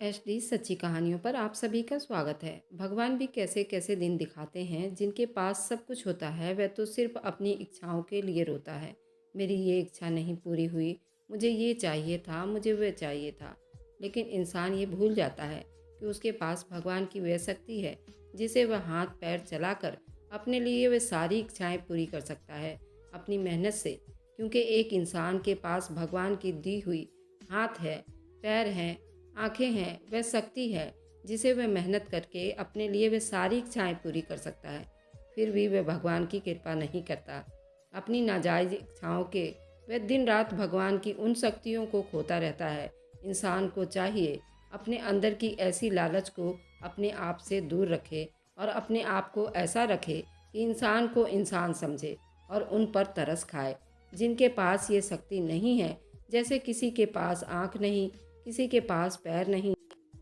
HD सच्ची कहानियों पर आप सभी का स्वागत है। भगवान भी कैसे कैसे दिन दिखाते हैं, जिनके पास सब कुछ होता है वह तो सिर्फ अपनी इच्छाओं के लिए रोता है। मेरी ये इच्छा नहीं पूरी हुई, मुझे ये चाहिए था, मुझे वह चाहिए था। लेकिन इंसान ये भूल जाता है कि उसके पास भगवान की वह शक्ति है जिसे वह हाथ पैर चलाकर अपने लिए वह सारी इच्छाएं पूरी कर सकता है, अपनी मेहनत से। क्योंकि एक इंसान के पास भगवान की दी हुई हाथ है, पैर हैं, आंखें हैं, वह शक्ति है जिसे वह मेहनत करके अपने लिए वह सारी इच्छाएं पूरी कर सकता है। फिर भी वह भगवान की कृपा नहीं करता। अपनी नाजायज इच्छाओं के वह दिन रात भगवान की उन शक्तियों को खोता रहता है। इंसान को चाहिए अपने अंदर की ऐसी लालच को अपने आप से दूर रखे और अपने आप को ऐसा रखे कि इंसान को इंसान समझे और उन पर तरस खाए जिनके पास ये शक्ति नहीं है। जैसे किसी के पास आँख नहीं, किसी के पास पैर नहीं,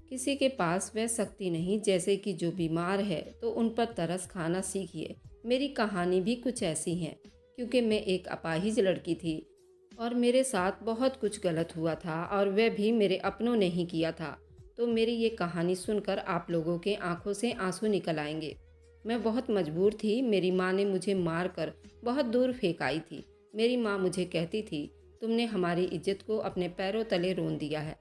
किसी के पास वह शक्ति नहीं, जैसे कि जो बीमार है तो उन पर तरस खाना सीखिए। मेरी कहानी भी कुछ ऐसी है, क्योंकि मैं एक अपाहिज लड़की थी और मेरे साथ बहुत कुछ गलत हुआ था और वह भी मेरे अपनों ने ही किया था। तो मेरी ये कहानी सुनकर आप लोगों के आंखों से आंसू निकल आएंगे। मैं बहुत मजबूर थी। मेरी माँ ने मुझे मार कर बहुत दूर फेंक आई थी। मेरी माँ मुझे कहती थी, तुमने हमारी इज्जत को अपने पैरों तले रोन दिया है।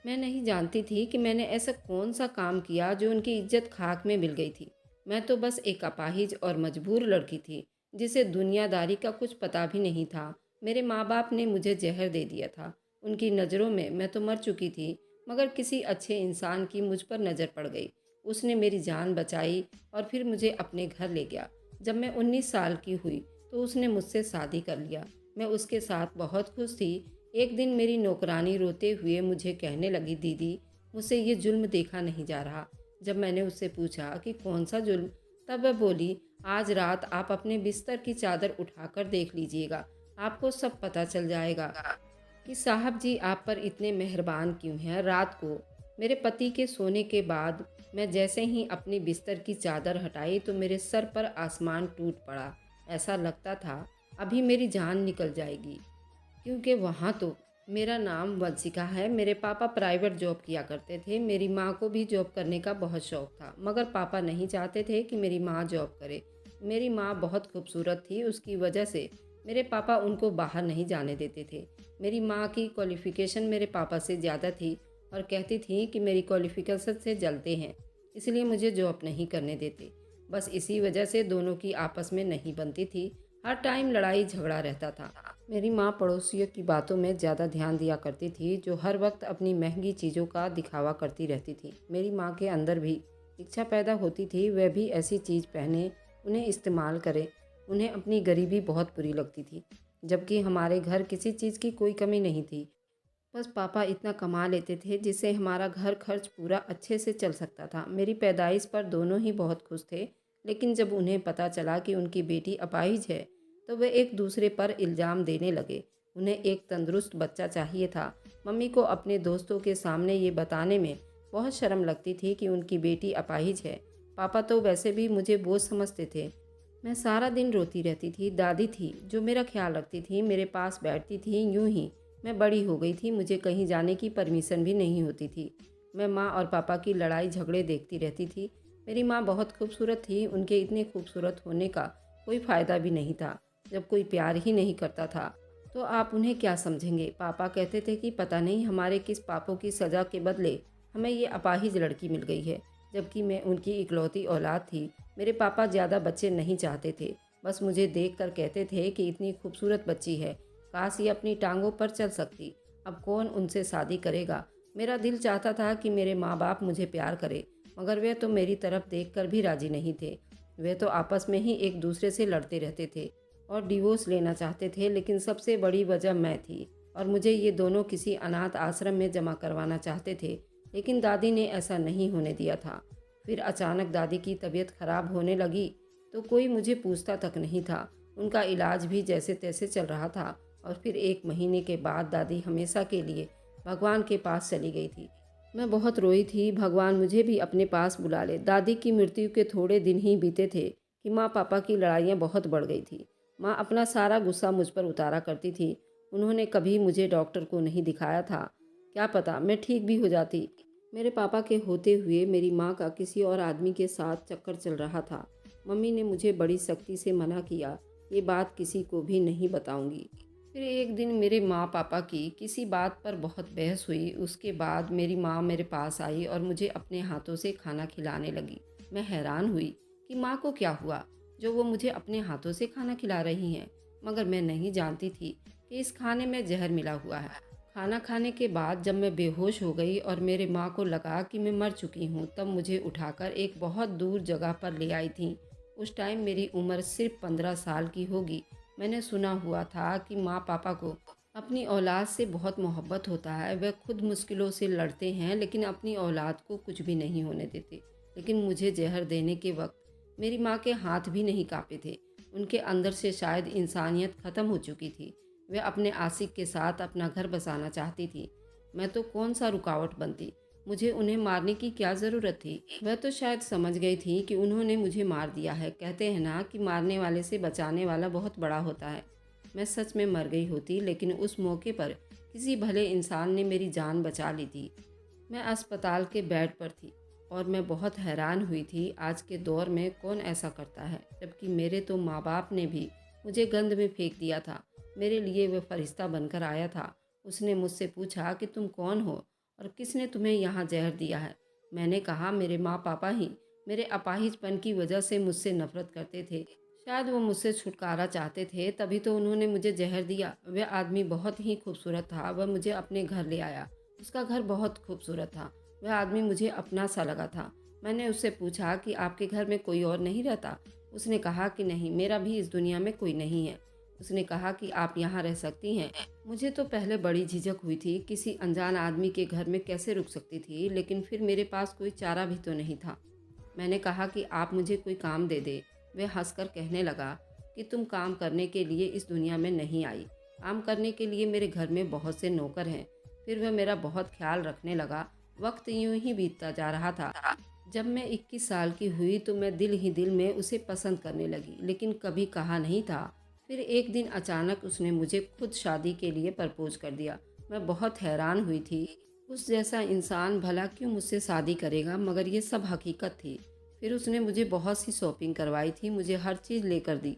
मैं नहीं जानती थी कि मैंने ऐसा कौन सा काम किया जो उनकी इज्जत खाक में मिल गई थी। मैं तो बस एक अपाहिज और मजबूर लड़की थी जिसे दुनियादारी का कुछ पता भी नहीं था। मेरे माँ बाप ने मुझे जहर दे दिया था। उनकी नज़रों में मैं तो मर चुकी थी, मगर किसी अच्छे इंसान की मुझ पर नज़र पड़ गई। उसने मेरी जान बचाई और फिर मुझे अपने घर ले गया। जब मैं 19 साल की हुई तो उसने मुझसे शादी कर लिया। मैं उसके साथ बहुत खुश थी। एक दिन मेरी नौकरानी रोते हुए मुझे कहने लगी, दीदी, मुझसे ये जुल्म देखा नहीं जा रहा। जब मैंने उससे पूछा कि कौन सा जुल्म, तब वह बोली, आज रात आप अपने बिस्तर की चादर उठाकर देख लीजिएगा, आपको सब पता चल जाएगा कि साहब जी आप पर इतने मेहरबान क्यों हैं। रात को मेरे पति के सोने के बाद मैं जैसे ही अपनी बिस्तर की चादर हटाई तो मेरे सर पर आसमान टूट पड़ा। ऐसा लगता था अभी मेरी जान निकल जाएगी, क्योंकि वहाँ तो मेरा नाम वंशिका है। मेरे पापा प्राइवेट जॉब किया करते थे। मेरी माँ को भी जॉब करने का बहुत शौक था, मगर पापा नहीं चाहते थे कि मेरी माँ जॉब करे। मेरी माँ बहुत खूबसूरत थी, उसकी वजह से मेरे पापा उनको बाहर नहीं जाने देते थे। मेरी माँ की क्वालिफ़िकेशन मेरे पापा से ज़्यादा थी और कहती थी कि मेरी क्वालिफ़िकेशन से जलते हैं, इसलिए मुझे जॉब नहीं करने देते। बस इसी वजह से दोनों की आपस में नहीं बनती थी। हर टाइम लड़ाई झगड़ा रहता था। मेरी माँ पड़ोसियों की बातों में ज़्यादा ध्यान दिया करती थी, जो हर वक्त अपनी महंगी चीज़ों का दिखावा करती रहती थी। मेरी माँ के अंदर भी इच्छा पैदा होती थी, वह भी ऐसी चीज़ पहने, उन्हें इस्तेमाल करे। उन्हें अपनी गरीबी बहुत बुरी लगती थी, जबकि हमारे घर किसी चीज़ की कोई कमी नहीं थी। बस पापा इतना कमा लेते थे जिससे हमारा घर खर्च पूरा अच्छे से चल सकता था। मेरी पैदाइश पर दोनों ही बहुत खुश थे, लेकिन जब उन्हें पता चला कि उनकी बेटी अपाहिज है तो वे एक दूसरे पर इल्ज़ाम देने लगे। उन्हें एक तंदुरुस्त बच्चा चाहिए था। मम्मी को अपने दोस्तों के सामने ये बताने में बहुत शर्म लगती थी कि उनकी बेटी अपाहिज है। पापा तो वैसे भी मुझे बोझ समझते थे। मैं सारा दिन रोती रहती थी। दादी थी जो मेरा ख्याल रखती थी, मेरे पास बैठती थी। यूं ही मैं बड़ी हो गई थी, मुझे कहीं जाने की परमिशन भी नहीं होती थी। मैं माँ और पापा की लड़ाई झगड़े देखती रहती थी। मेरी माँ बहुत खूबसूरत थी, उनके इतने खूबसूरत होने का कोई फ़ायदा भी नहीं था जब कोई प्यार ही नहीं करता था। तो आप उन्हें क्या समझेंगे। पापा कहते थे कि पता नहीं हमारे किस पापों की सज़ा के बदले हमें ये अपाहिज लड़की मिल गई है, जबकि मैं उनकी इकलौती औलाद थी। मेरे पापा ज़्यादा बच्चे नहीं चाहते थे, बस मुझे देख कर कहते थे कि इतनी खूबसूरत बच्ची है, काश ये अपनी टांगों पर चल सकती। अब कौन उनसे शादी करेगा। मेरा दिल चाहता था कि मेरे माँ बाप मुझे प्यार करे, मगर वे तो मेरी तरफ देखकर भी राजी नहीं थे। वे तो आपस में ही एक दूसरे से लड़ते रहते थे और डिवोर्स लेना चाहते थे। लेकिन सबसे बड़ी वजह मैं थी और मुझे ये दोनों किसी अनाथ आश्रम में जमा करवाना चाहते थे, लेकिन दादी ने ऐसा नहीं होने दिया था। फिर अचानक दादी की तबीयत खराब होने लगी तो कोई मुझे पूछता तक नहीं था। उनका इलाज भी जैसे तैसे चल रहा था और फिर 1 महीने के बाद दादी हमेशा के लिए भगवान के पास चली गई थी। मैं बहुत रोई थी, भगवान मुझे भी अपने पास बुला ले। दादी की मृत्यु के थोड़े दिन ही बीते थे कि माँ पापा की लड़ाइयाँ बहुत बढ़ गई थी। माँ अपना सारा गुस्सा मुझ पर उतारा करती थी। उन्होंने कभी मुझे डॉक्टर को नहीं दिखाया था, क्या पता मैं ठीक भी हो जाती। मेरे पापा के होते हुए मेरी माँ का किसी और आदमी के साथ चक्कर चल रहा था। मम्मी ने मुझे बड़ी सख्ती से मना किया, ये बात किसी को भी नहीं बताऊंगी। फिर एक दिन मेरे माँ पापा की किसी बात पर बहुत बहस हुई। उसके बाद मेरी माँ मेरे पास आई और मुझे अपने हाथों से खाना खिलाने लगी। मैं हैरान हुई कि माँ को क्या हुआ जो वो मुझे अपने हाथों से खाना खिला रही हैं, मगर मैं नहीं जानती थी कि इस खाने में जहर मिला हुआ है। खाना खाने के बाद जब मैं बेहोश हो गई और मेरे माँ को लगा कि मैं मर चुकी हूँ, तब मुझे उठाकर एक बहुत दूर जगह पर ले आई थी। उस टाइम मेरी उम्र सिर्फ 15 साल की होगी। मैंने सुना हुआ था कि माँ पापा को अपनी औलाद से बहुत मोहब्बत होता है। वह खुद मुश्किलों से लड़ते हैं लेकिन अपनी औलाद को कुछ भी नहीं होने देते। लेकिन मुझे जहर देने के वक्त मेरी माँ के हाथ भी नहीं काँपे थे। उनके अंदर से शायद इंसानियत ख़त्म हो चुकी थी। वे अपने आशिक के साथ अपना घर बसाना चाहती थी। मैं तो कौन सा रुकावट बनती। मुझे उन्हें मारने की क्या ज़रूरत थी। वह तो शायद समझ गई थी कि उन्होंने मुझे मार दिया है। कहते हैं ना कि मारने वाले से बचाने वाला बहुत बड़ा होता है। मैं सच में मर गई होती, लेकिन उस मौके पर किसी भले इंसान ने मेरी जान बचा ली थी। मैं अस्पताल के बेड पर थी और मैं बहुत हैरान हुई थी। आज के दौर में कौन ऐसा करता है, जबकि मेरे तो माँ बाप ने भी मुझे गंद में फेंक दिया था। मेरे लिए वह फरिश्ता बनकर आया था। उसने मुझसे पूछा कि तुम कौन हो और किसने तुम्हें यहाँ जहर दिया है। मैंने कहा मेरे माँ पापा ही मेरे अपाहिजपन की वजह से मुझसे नफरत करते थे। शायद वो मुझसे छुटकारा चाहते थे, तभी तो उन्होंने मुझे जहर दिया। वह आदमी बहुत ही खूबसूरत था। वह मुझे अपने घर ले आया। उसका घर बहुत खूबसूरत था। वह आदमी मुझे अपना सा लगा था। मैंने उससे पूछा कि आपके घर में कोई और नहीं रहता। उसने कहा कि नहीं, मेरा भी इस दुनिया में कोई नहीं है। उसने कहा कि आप यहाँ रह सकती हैं। मुझे तो पहले बड़ी झिझक हुई थी, किसी अनजान आदमी के घर में कैसे रुक सकती थी, लेकिन फिर मेरे पास कोई चारा भी तो नहीं था। मैंने कहा कि आप मुझे कोई काम दे दे। वह हंसकर कहने लगा कि तुम काम करने के लिए इस दुनिया में नहीं आई। काम करने के लिए मेरे घर में बहुत से नौकर हैं। फिर वह मेरा बहुत ख्याल रखने लगा। वक्त यूं ही बीतता जा रहा था। जब मैं 21 साल की हुई तो मैं दिल ही दिल में उसे पसंद करने लगी, लेकिन कभी कहा नहीं था। फिर एक दिन अचानक उसने मुझे खुद शादी के लिए प्रपोज कर दिया। मैं बहुत हैरान हुई थी। उस जैसा इंसान भला क्यों मुझसे शादी करेगा, मगर ये सब हकीकत थी। फिर उसने मुझे बहुत सी शॉपिंग करवाई थी, मुझे हर चीज़ लेकर दी।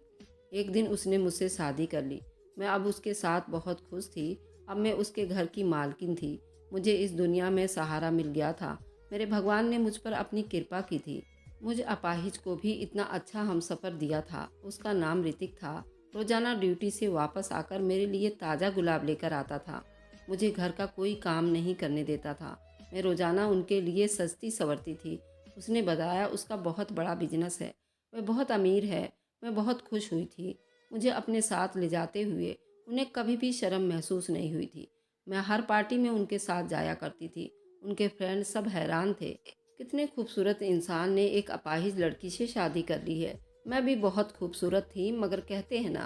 एक दिन उसने मुझसे शादी कर ली। मैं अब उसके साथ बहुत खुश थी। अब मैं उसके घर की मालकिन थी। मुझे इस दुनिया में सहारा मिल गया था। मेरे भगवान ने मुझ पर अपनी कृपा की थी। मुझ अपाहिज को भी इतना अच्छा हमसफ़र दिया था। उसका नाम ऋतिक था। रोज़ाना ड्यूटी से वापस आकर मेरे लिए ताज़ा गुलाब लेकर आता था। मुझे घर का कोई काम नहीं करने देता था। मैं रोज़ाना उनके लिए सजती संवरती थी। उसने बताया उसका बहुत बड़ा बिजनेस है। वह बहुत अमीर है। मैं बहुत खुश हुई थी। मुझे अपने साथ ले जाते हुए उन्हें कभी भी शर्म महसूस नहीं हुई थी। मैं हर पार्टी में उनके साथ जाया करती थी। उनके फ्रेंड सब हैरान थे, कितने खूबसूरत इंसान ने एक अपाहिज लड़की से शादी कर ली है। मैं भी बहुत खूबसूरत थी, मगर कहते हैं ना,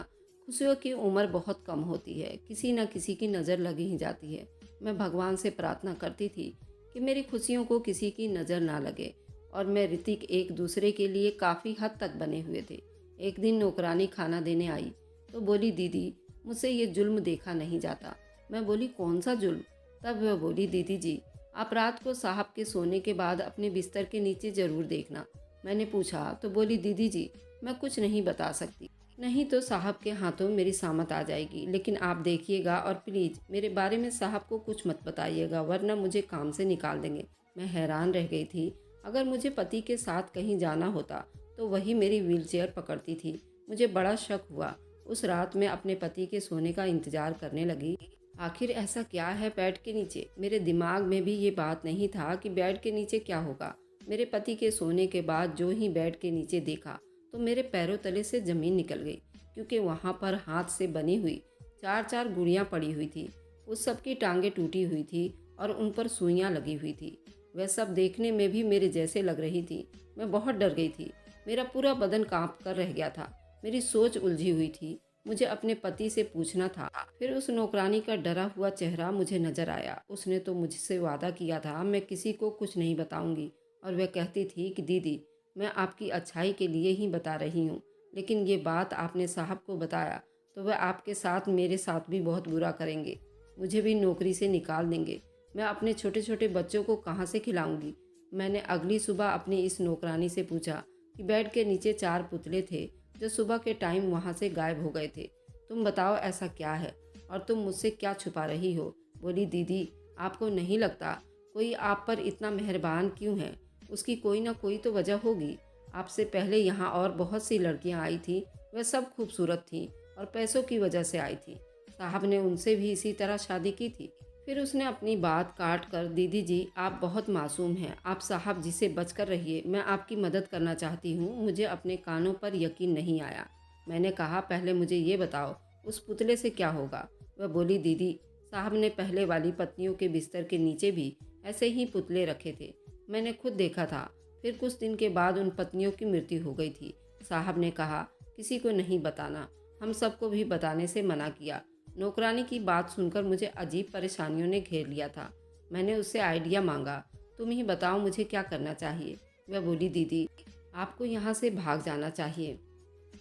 खुशियों की उम्र बहुत कम होती है, किसी न किसी की नज़र लगी ही जाती है। मैं भगवान से प्रार्थना करती थी कि मेरी खुशियों को किसी की नज़र ना लगे। और मैं ऋतिक एक दूसरे के लिए काफ़ी हद तक बने हुए थे। एक दिन नौकरानी खाना देने आई तो बोली, दीदी मुझसे ये जुल्म देखा नहीं जाता। मैं बोली, कौन सा जुल्म? तब वह बोली, दीदी जी, आप रात को साहब के सोने के बाद अपने बिस्तर के नीचे ज़रूर देखना। मैंने पूछा तो बोली, दीदी जी मैं कुछ नहीं बता सकती, नहीं तो साहब के हाथों मेरी सामत आ जाएगी। लेकिन आप देखिएगा और प्लीज़ मेरे बारे में साहब को कुछ मत बताइएगा, वरना मुझे काम से निकाल देंगे। मैं हैरान रह गई थी। अगर मुझे पति के साथ कहीं जाना होता तो वही मेरी व्हीलचेयर पकड़ती थी। मुझे बड़ा शक हुआ। उस रात मैं अपने पति के सोने का इंतज़ार करने लगी। आखिर ऐसा क्या है बेड के नीचे? मेरे दिमाग में भी ये बात नहीं था कि बेड के नीचे क्या होगा। मेरे पति के सोने के बाद जो ही बेड के नीचे देखा तो मेरे पैरों तले से ज़मीन निकल गई, क्योंकि वहाँ पर हाथ से बनी हुई चार चार गुड़ियाँ पड़ी हुई थी। उस सब की टांगें टूटी हुई थी और उन पर सुइयाँ लगी हुई थी। वह सब देखने में भी मेरे जैसे लग रही थी। मैं बहुत डर गई थी। मेरा पूरा बदन कांप कर रह गया था। मेरी सोच उलझी हुई थी। मुझे अपने पति से पूछना था। फिर उस नौकरानी का डरा हुआ चेहरा मुझे नजर आया। उसने तो मुझसे वादा किया था मैं किसी को कुछ नहीं बताऊंगी, और वह कहती थी कि दीदी मैं आपकी अच्छाई के लिए ही बता रही हूँ, लेकिन ये बात आपने साहब को बताया तो वह आपके साथ मेरे साथ भी बहुत बुरा करेंगे, मुझे भी नौकरी से निकाल देंगे। मैं अपने छोटे छोटे बच्चों को कहाँ से खिलाऊंगी। मैंने अगली सुबह अपनी इस नौकरानी से पूछा कि बेड के नीचे 4 पुतले थे जो सुबह के टाइम वहाँ से गायब हो गए थे। तुम बताओ ऐसा क्या है और तुम मुझसे क्या छुपा रही हो। बोली, दीदी आपको नहीं लगता कोई आप पर इतना मेहरबान क्यों है? उसकी कोई ना कोई तो वजह होगी। आपसे पहले यहाँ और बहुत सी लड़कियाँ आई थी, वह सब खूबसूरत थीं और पैसों की वजह से आई थी। साहब ने उनसे भी इसी तरह शादी की थी। फिर उसने अपनी बात काट कर, दीदी जी आप बहुत मासूम हैं, आप साहब जी से बचकर रहिए, मैं आपकी मदद करना चाहती हूँ। मुझे अपने कानों पर यकीन नहीं आया। मैंने कहा, पहले मुझे ये बताओ उस पुतले से क्या होगा? वह बोली, दीदी साहब ने पहले वाली पत्नियों के बिस्तर के नीचे भी ऐसे ही पुतले रखे थे, मैंने खुद देखा था। फिर कुछ दिन के बाद उन पत्नियों की मृत्यु हो गई थी। साहब ने कहा किसी को नहीं बताना, हम सबको भी बताने से मना किया। नौकरानी की बात सुनकर मुझे अजीब परेशानियों ने घेर लिया था। मैंने उससे आइडिया मांगा, तुम ही बताओ मुझे क्या करना चाहिए। वह बोली, दीदी आपको यहाँ से भाग जाना चाहिए।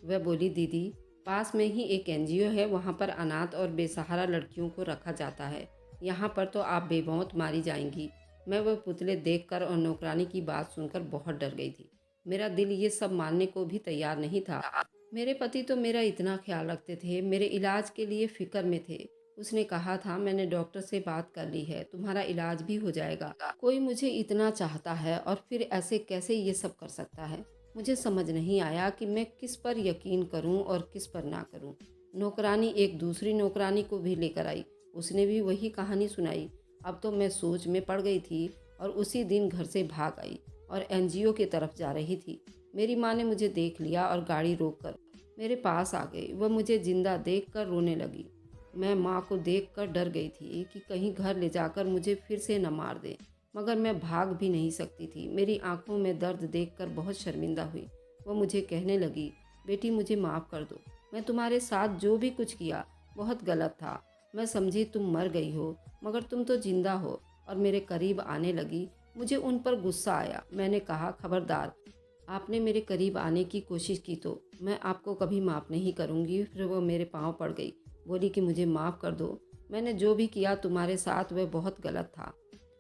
वह बोली, दीदी पास में ही एक एनजीओ है, वहाँ पर अनाथ और बेसहारा लड़कियों को रखा जाता है, यहाँ पर तो आप बेमौत मारी जाएंगी। मैं वह पुतले देखकर और नौकरानी की बात सुनकर बहुत डर गई थी। मेरा दिल ये सब मानने को भी तैयार नहीं था। मेरे पति तो मेरा इतना ख्याल रखते थे, मेरे इलाज के लिए फ़िक्र में थे। उसने कहा था मैंने डॉक्टर से बात कर ली है, तुम्हारा इलाज भी हो जाएगा। कोई मुझे इतना चाहता है और फिर ऐसे कैसे ये सब कर सकता है? मुझे समझ नहीं आया कि मैं किस पर यकीन करूं और किस पर ना करूं। नौकरानी एक दूसरी नौकरानी को भी लेकर आई, उसने भी वही कहानी सुनाई। अब तो मैं सोच में पड़ गई थी और उसी दिन घर से भाग आई और एनजीओ की तरफ जा रही थी। मेरी माँ ने मुझे देख लिया और गाड़ी रोककर मेरे पास आ गई। वह मुझे जिंदा देखकर रोने लगी। मैं माँ को देखकर डर गई थी कि कहीं घर ले जाकर मुझे फिर से न मार दे, मगर मैं भाग भी नहीं सकती थी। मेरी आंखों में दर्द देखकर बहुत शर्मिंदा हुई। वह मुझे कहने लगी, बेटी मुझे माफ़ कर दो, मैं तुम्हारे साथ जो भी कुछ किया बहुत गलत था। मैं समझी तुम मर गई हो, मगर तुम तो जिंदा हो। और मेरे करीब आने लगी। मुझे उन पर गुस्सा आया। मैंने कहा, खबरदार, आपने मेरे करीब आने की कोशिश की तो मैं आपको कभी माफ़ नहीं करूँगी। फिर वो मेरे पाँव पड़ गई, बोली कि मुझे माफ़ कर दो, मैंने जो भी किया तुम्हारे साथ वह बहुत गलत था।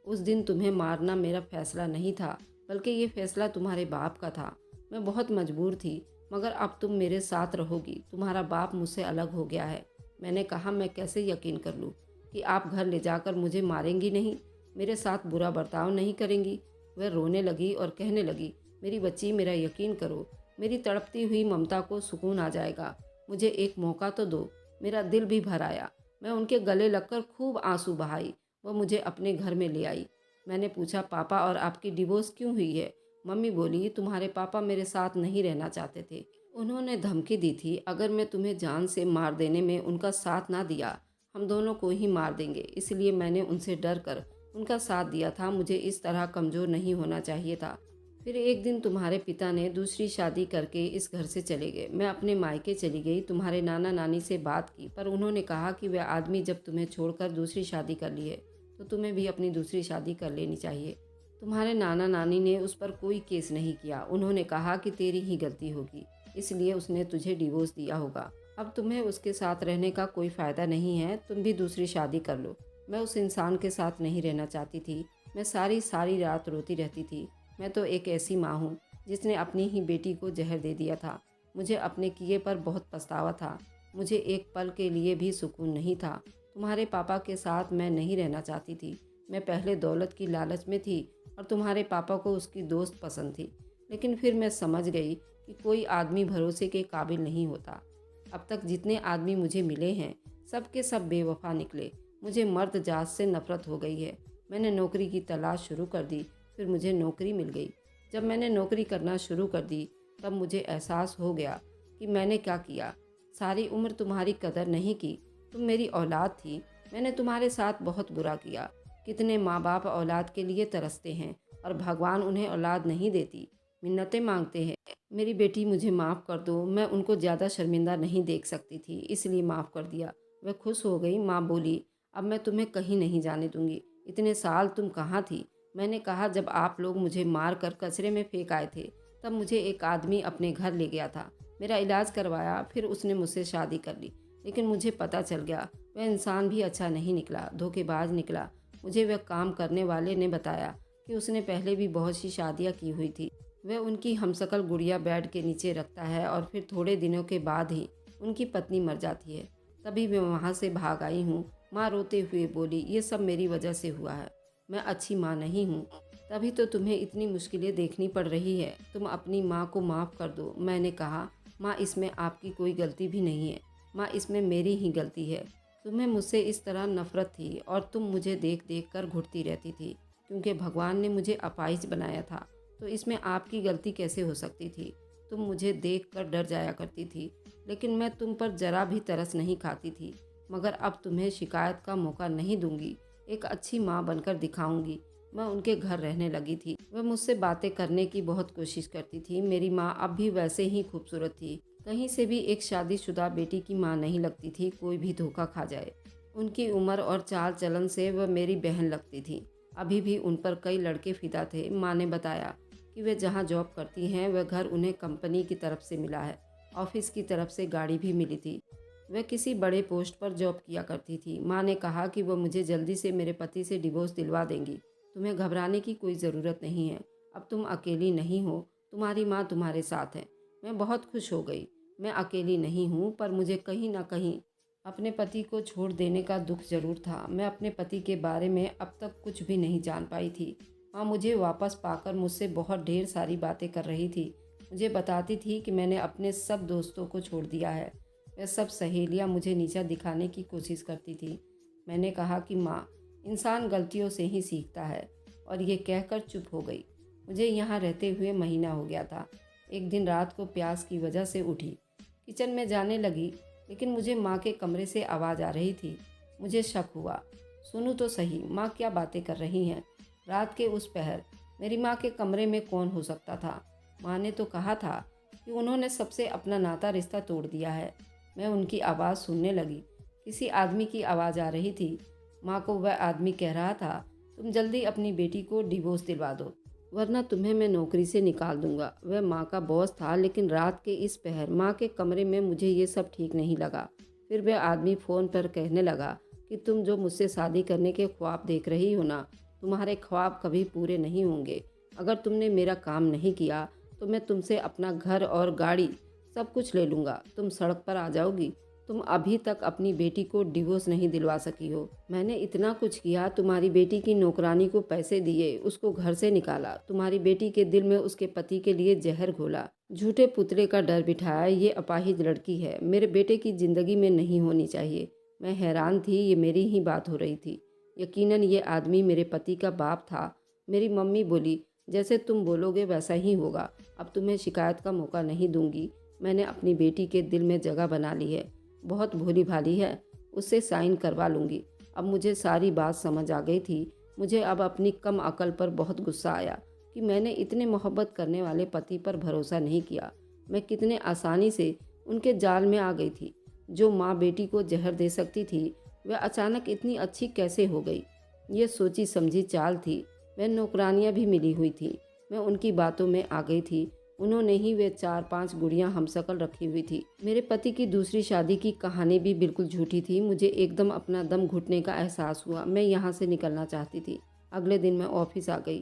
उस दिन तुम्हें मारना मेरा फैसला नहीं था, बल्कि ये फैसला तुम्हारे बाप का था। मैं बहुत मजबूर थी, मगर अब तुम मेरे साथ रहोगी, तुम्हारा बाप मुझसे अलग हो गया है। मैंने कहा, मैं कैसे यकीन कर लूँ कि आप घर ले जाकर मुझे मारेंगी नहीं, मेरे साथ बुरा बर्ताव नहीं करेंगी। वह रोने लगी और कहने लगी, मेरी बच्ची मेरा यकीन करो, मेरी तड़पती हुई ममता को सुकून आ जाएगा, मुझे एक मौका तो दो। मेरा दिल भी भर आया। मैं उनके गले लगकर खूब आंसू बहाई। वह मुझे अपने घर में ले आई। मैंने पूछा, पापा और आपकी डिवोर्स क्यों हुई है? मम्मी बोली, तुम्हारे पापा मेरे साथ नहीं रहना चाहते थे, उन्होंने धमकी दी थी अगर मैं तुम्हें जान से मार देने में उनका साथ ना दिया, हम दोनों को ही मार देंगे। इसलिए मैंने उनसे डर कर उनका साथ दिया था। मुझे इस तरह कमज़ोर नहीं होना चाहिए था। फिर एक दिन तुम्हारे पिता ने दूसरी शादी करके इस घर से चले गए। मैं अपने मायके चली गई, तुम्हारे नाना नानी से बात की, पर उन्होंने कहा कि वह आदमी जब तुम्हें छोड़कर दूसरी शादी कर ली है तो तुम्हें भी अपनी दूसरी शादी कर लेनी चाहिए। तुम्हारे नाना नानी ने उस पर कोई केस नहीं किया, उन्होंने कहा कि तेरी ही गलती होगी, इसलिए उसने तुझे डिवोर्स दिया होगा। अब तुम्हें उसके साथ रहने का कोई फ़ायदा नहीं है, तुम भी दूसरी शादी कर लो। मैं उस इंसान के साथ नहीं रहना चाहती थी। मैं सारी सारी रात रोती रहती थी। मैं तो एक ऐसी माँ हूँ जिसने अपनी ही बेटी को जहर दे दिया था। मुझे अपने किए पर बहुत पछतावा था। मुझे एक पल के लिए भी सुकून नहीं था। तुम्हारे पापा के साथ मैं नहीं रहना चाहती थी। मैं पहले दौलत की लालच में थी और तुम्हारे पापा को उसकी दोस्त पसंद थी, लेकिन फिर मैं समझ गई कि कोई आदमी भरोसे के काबिल नहीं होता। अब तक जितने आदमी मुझे मिले हैं सब के सब बेवफा निकले। मुझे मर्द जात से नफरत हो गई है। मैंने नौकरी की तलाश शुरू कर दी, फिर मुझे नौकरी मिल गई। जब मैंने नौकरी करना शुरू कर दी तब मुझे एहसास हो गया कि मैंने क्या किया। सारी उम्र तुम्हारी कदर नहीं की, तुम मेरी औलाद थी, मैंने तुम्हारे साथ बहुत बुरा किया। कितने माँ बाप औलाद के लिए तरसते हैं और भगवान उन्हें औलाद नहीं देती, मिन्नतें मांगते हैं। मेरी बेटी मुझे माफ़ कर दो, मैं उनको ज़्यादा शर्मिंदा नहीं देख सकती थी, इसलिए माफ़ कर दिया। वह खुश हो गई। माँ बोली, अब मैं तुम्हें कहीं नहीं जाने दूंगी। इतने साल तुम कहाँ थी? मैंने कहा, जब आप लोग मुझे मार कर कचरे में फेंक आए थे तब मुझे एक आदमी अपने घर ले गया था, मेरा इलाज करवाया, फिर उसने मुझसे शादी कर ली। लेकिन मुझे पता चल गया वह इंसान भी अच्छा नहीं निकला, धोखेबाज निकला। मुझे वह काम करने वाले ने बताया कि उसने पहले भी बहुत सी शादियाँ की हुई थी। वह उनकी हमशक्ल गुड़िया बेड के नीचे रखता है और फिर थोड़े दिनों के बाद ही उनकी पत्नी मर जाती है। तभी मैं वहाँ से भाग आई हूँ। माँ रोते हुए बोली, ये सब मेरी वजह से हुआ है। मैं अच्छी माँ नहीं हूँ, तभी तो तुम्हें इतनी मुश्किलें देखनी पड़ रही है। तुम अपनी माँ को माफ़ कर दो। मैंने कहा, माँ इसमें आपकी कोई गलती भी नहीं है। माँ इसमें मेरी ही गलती है। तुम्हें मुझसे इस तरह नफरत थी और तुम मुझे देख देख कर घुटती रहती थी, क्योंकि भगवान ने मुझे अपाहिज बनाया था, तो इसमें आपकी गलती कैसे हो सकती थी। तुम मुझे देख कर डर जाया करती थी, लेकिन मैं तुम पर जरा भी तरस नहीं खाती थी। मगर अब तुम्हें शिकायत का मौका नहीं दूंगी। एक अच्छी माँ बनकर दिखाऊंगी। मैं उनके घर रहने लगी थी। वह मुझसे बातें करने की बहुत कोशिश करती थी। मेरी माँ अब भी वैसे ही खूबसूरत थी। कहीं से भी एक शादीशुदा बेटी की माँ नहीं लगती थी, कोई भी धोखा खा जाए। उनकी उम्र और चाल चलन से वह मेरी बहन लगती थी। अभी भी उन पर कई लड़के फिदा थे। माँ ने बताया कि वे जहाँ जॉब करती हैं वह घर उन्हें कंपनी की तरफ से मिला है। ऑफिस की तरफ से गाड़ी भी मिली थी। वह किसी बड़े पोस्ट पर जॉब किया करती थी। माँ ने कहा कि वह मुझे जल्दी से मेरे पति से डिवोर्स दिलवा देंगी। तुम्हें घबराने की कोई ज़रूरत नहीं है। अब तुम अकेली नहीं हो, तुम्हारी माँ तुम्हारे साथ है। मैं बहुत खुश हो गई। मैं अकेली नहीं हूँ, पर मुझे कहीं ना कहीं अपने पति को छोड़ देने का दुख जरूर था। मैं अपने पति के बारे में अब तक कुछ भी नहीं जान पाई थी। माँ मुझे वापस पाकर मुझसे बहुत ढेर सारी बातें कर रही थी। मुझे बताती थी कि मैंने अपने सब दोस्तों को छोड़ दिया है। वह सब सहेलियाँ मुझे नीचा दिखाने की कोशिश करती थी। मैंने कहा कि माँ, इंसान गलतियों से ही सीखता है, और ये कहकर चुप हो गई। मुझे यहाँ रहते हुए महीना हो गया था। एक दिन रात को प्यास की वजह से उठी, किचन में जाने लगी, लेकिन मुझे माँ के कमरे से आवाज़ आ रही थी। मुझे शक हुआ। सुनूं तो सही, माँ क्या बातें कर रही हैं। रात के उस पहर मेरी माँ के कमरे में कौन हो सकता था। माँ ने तो कहा था कि उन्होंने सबसे अपना नाता रिश्ता तोड़ दिया है। मैं उनकी आवाज़ सुनने लगी। किसी आदमी की आवाज़ आ रही थी। माँ को वह आदमी कह रहा था, तुम जल्दी अपनी बेटी को डिवोर्स दिलवा दो, वरना तुम्हें मैं नौकरी से निकाल दूंगा। वह माँ का बॉस था, लेकिन रात के इस पहर माँ के कमरे में मुझे ये सब ठीक नहीं लगा। फिर वह आदमी फ़ोन पर कहने लगा कि तुम जो मुझसे शादी करने के ख्वाब देख रही हो ना, तुम्हारे ख्वाब कभी पूरे नहीं होंगे। अगर तुमने मेरा काम नहीं किया तो मैं तुमसे अपना घर और गाड़ी सब कुछ ले लूँगा। तुम सड़क पर आ जाओगी। तुम अभी तक अपनी बेटी को डिवोर्स नहीं दिलवा सकी हो। मैंने इतना कुछ किया, तुम्हारी बेटी की नौकरानी को पैसे दिए, उसको घर से निकाला, तुम्हारी बेटी के दिल में उसके पति के लिए जहर घोला, झूठे पुतले का डर बिठाया। ये अपाहिज लड़की है, मेरे बेटे की ज़िंदगी में नहीं होनी चाहिए। मैं हैरान थी, ये मेरी ही बात हो रही थी। यकीनन ये आदमी मेरे पति का बाप था। मेरी मम्मी बोली, जैसे तुम बोलोगे वैसा ही होगा। अब तुम्हें शिकायत का मौका नहीं दूंगी। मैंने अपनी बेटी के दिल में जगह बना ली है। बहुत भोली भाली है, उससे साइन करवा लूँगी। अब मुझे सारी बात समझ आ गई थी। मुझे अब अपनी कम अकल पर बहुत गुस्सा आया कि मैंने इतने मोहब्बत करने वाले पति पर भरोसा नहीं किया। मैं कितने आसानी से उनके जाल में आ गई थी। जो माँ बेटी को जहर दे सकती थी, वह अचानक इतनी अच्छी कैसे हो गई। ये सोची समझी चाल थी। वह नौकरानियाँ भी मिली हुई थी। मैं उनकी बातों में आ गई थी। उन्होंने ही वे 4-5 गुड़ियाँ हमशक्ल रखी हुई थी। मेरे पति की दूसरी शादी की कहानी भी बिल्कुल झूठी थी। मुझे एकदम अपना दम घुटने का एहसास हुआ। मैं यहाँ से निकलना चाहती थी। अगले दिन मैं ऑफिस आ गई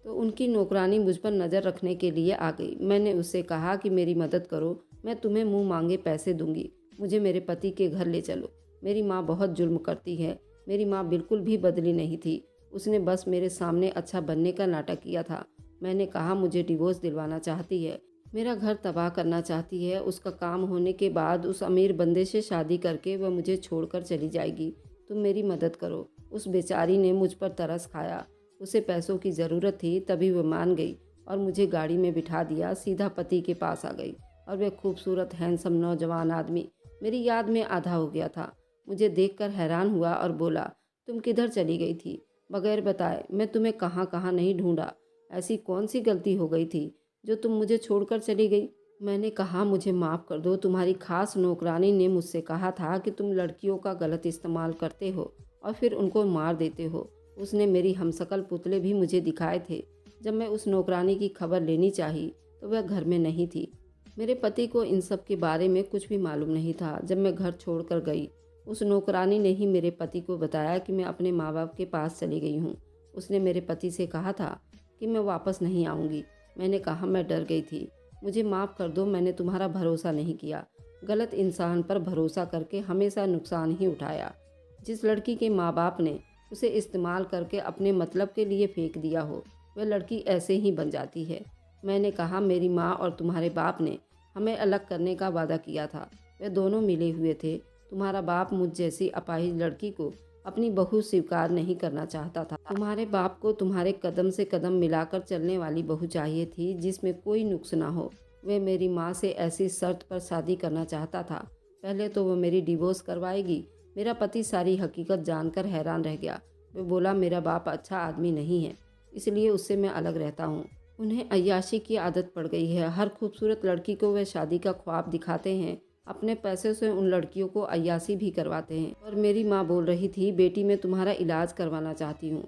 तो उनकी नौकरानी मुझ पर नज़र रखने के लिए आ गई। मैंने उससे कहा कि मेरी मदद करो, मैं तुम्हें मुँह मांगे पैसे दूंगी, मुझे मेरे पति के घर ले चलो। मेरी माँ बहुत जुल्म करती है। मेरी माँ बिल्कुल भी बदली नहीं थी। उसने बस मेरे सामने अच्छा बनने का नाटक किया था। मैंने कहा मुझे डिवोर्स दिलवाना चाहती है, मेरा घर तबाह करना चाहती है। उसका काम होने के बाद उस अमीर बंदे से शादी करके वह मुझे छोड़कर चली जाएगी। तुम मेरी मदद करो। उस बेचारी ने मुझ पर तरस खाया। उसे पैसों की ज़रूरत थी, तभी वह मान गई और मुझे गाड़ी में बिठा दिया। सीधा पति के पास आ गई और वह खूबसूरत हैंडसम नौजवान आदमी मेरी याद में आधा हो गया था। मुझे देखकर हैरान हुआ और बोला, तुम किधर चली गई थी? बगैर बताए मैं तुम्हें कहाँ कहाँ नहीं ढूंढा। ऐसी कौन सी गलती हो गई थी जो तुम मुझे छोड़कर चली गई? मैंने कहा, मुझे माफ़ कर दो। तुम्हारी खास नौकरानी ने मुझसे कहा था कि तुम लड़कियों का गलत इस्तेमाल करते हो और फिर उनको मार देते हो। उसने मेरी हमशक्ल पुतले भी मुझे दिखाए थे। जब मैं उस नौकरानी की खबर लेनी चाही तो वह घर में नहीं थी। मेरे पति को इन सब के बारे में कुछ भी मालूम नहीं था। जब मैं घर छोड़कर गई उस नौकरानी ने ही मेरे पति को बताया कि मैं अपने माँ बाप के पास चली गई हूँ। उसने मेरे पति से कहा था कि मैं वापस नहीं आऊँगी। मैंने कहा मैं डर गई थी। मुझे माफ़ कर दो, मैंने तुम्हारा भरोसा नहीं किया। गलत इंसान पर भरोसा करके हमेशा नुकसान ही उठाया। जिस लड़की के माँ बाप ने उसे इस्तेमाल करके अपने मतलब के लिए फेंक दिया हो, वह लड़की ऐसे ही बन जाती है। मैंने कहा मेरी माँ और तुम्हारे बाप ने हमें अलग करने का वादा किया था। वे दोनों मिले हुए थे। तुम्हारा बाप मुझ जैसी अपाहिज लड़की को अपनी बहू स्वीकार नहीं करना चाहता था। तुम्हारे बाप को तुम्हारे कदम से कदम मिलाकर चलने वाली बहू चाहिए थी, जिसमें कोई नुक्स ना हो। वे मेरी माँ से ऐसी शर्त पर शादी करना चाहता था। पहले तो वो मेरी डिवोर्स करवाएगी। मेरा पति सारी हकीकत जानकर हैरान रह गया। वे बोला मेरा बाप अच्छा आदमी नहीं है, इसलिए उससे मैं अलग रहता हूँ। उन्हें अय्याशी की आदत पड़ गई है। हर खूबसूरत लड़की को वे शादी का ख्वाब दिखाते हैं। अपने पैसे से उन लड़कियों को अय्याशी भी करवाते हैं। और मेरी माँ बोल रही थी बेटी मैं तुम्हारा इलाज करवाना चाहती हूँ,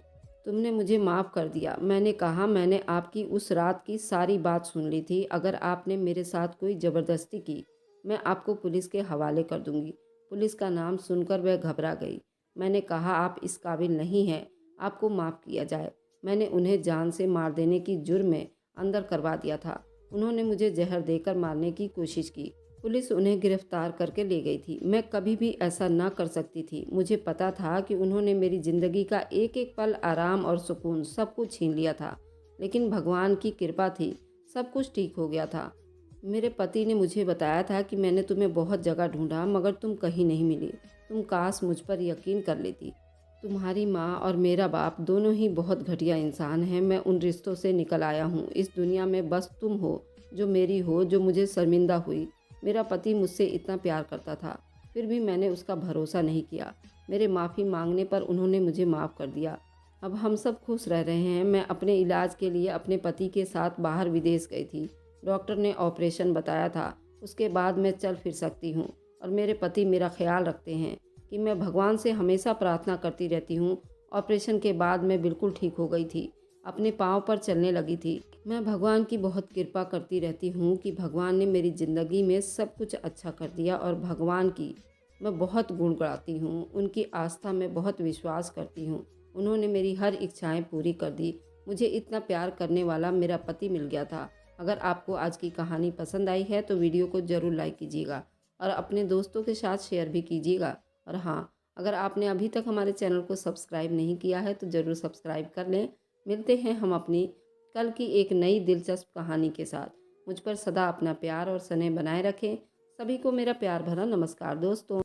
तुमने मुझे माफ़ कर दिया। मैंने कहा मैंने आपकी उस रात की सारी बात सुन ली थी। अगर आपने मेरे साथ कोई ज़बरदस्ती की, मैं आपको पुलिस के हवाले कर दूंगी। पुलिस का नाम सुनकर वह घबरा गई। मैंने कहा आप इस काबिल नहीं हैं, आपको माफ़ किया जाए। मैंने उन्हें जान से मार देने की जुर्म में अंदर करवा दिया था। उन्होंने मुझे जहर देकर मारने की कोशिश की। पुलिस उन्हें गिरफ्तार करके ले गई थी। मैं कभी भी ऐसा ना कर सकती थी। मुझे पता था कि उन्होंने मेरी ज़िंदगी का एक एक पल, आराम और सुकून सब कुछ छीन लिया था, लेकिन भगवान की कृपा थी, सब कुछ ठीक हो गया था। मेरे पति ने मुझे बताया था कि मैंने तुम्हें बहुत जगह ढूंढा, मगर तुम कहीं नहीं मिली। तुम काश मुझ पर यकीन कर लेती। तुम्हारी माँ और मेरा बाप दोनों ही बहुत घटिया इंसान हैं। मैं उन रिश्तों से निकल आया हूँ। इस दुनिया में बस तुम हो जो मेरी हो, जो मुझे शर्मिंदा हुई। मेरा पति मुझसे इतना प्यार करता था, फिर भी मैंने उसका भरोसा नहीं किया। मेरे माफ़ी मांगने पर उन्होंने मुझे माफ़ कर दिया। अब हम सब खुश रह रहे हैं। मैं अपने इलाज के लिए अपने पति के साथ बाहर विदेश गई थी। डॉक्टर ने ऑपरेशन बताया था, उसके बाद मैं चल फिर सकती हूँ। और मेरे पति मेरा ख्याल रखते हैं कि मैं भगवान से हमेशा प्रार्थना करती रहती हूँ। ऑपरेशन के बाद मैं बिल्कुल ठीक हो गई थी, अपने पाँव पर चलने लगी थी। मैं भगवान की बहुत कृपा करती रहती हूँ कि भगवान ने मेरी ज़िंदगी में सब कुछ अच्छा कर दिया। और भगवान की मैं बहुत गुण गाती हूँ, उनकी आस्था में बहुत विश्वास करती हूँ। उन्होंने मेरी हर इच्छाएं पूरी कर दी। मुझे इतना प्यार करने वाला मेरा पति मिल गया था। अगर आपको आज की कहानी पसंद आई है तो वीडियो को ज़रूर लाइक कीजिएगा और अपने दोस्तों के साथ शेयर भी कीजिएगा। और हाँ, अगर आपने अभी तक हमारे चैनल को सब्सक्राइब नहीं किया है तो ज़रूर सब्सक्राइब कर लें। मिलते हैं हम अपनी कल की एक नई दिलचस्प कहानी के साथ। मुझ पर सदा अपना प्यार और स्नेह बनाए रखें। सभी को मेरा प्यार भरा नमस्कार दोस्तों।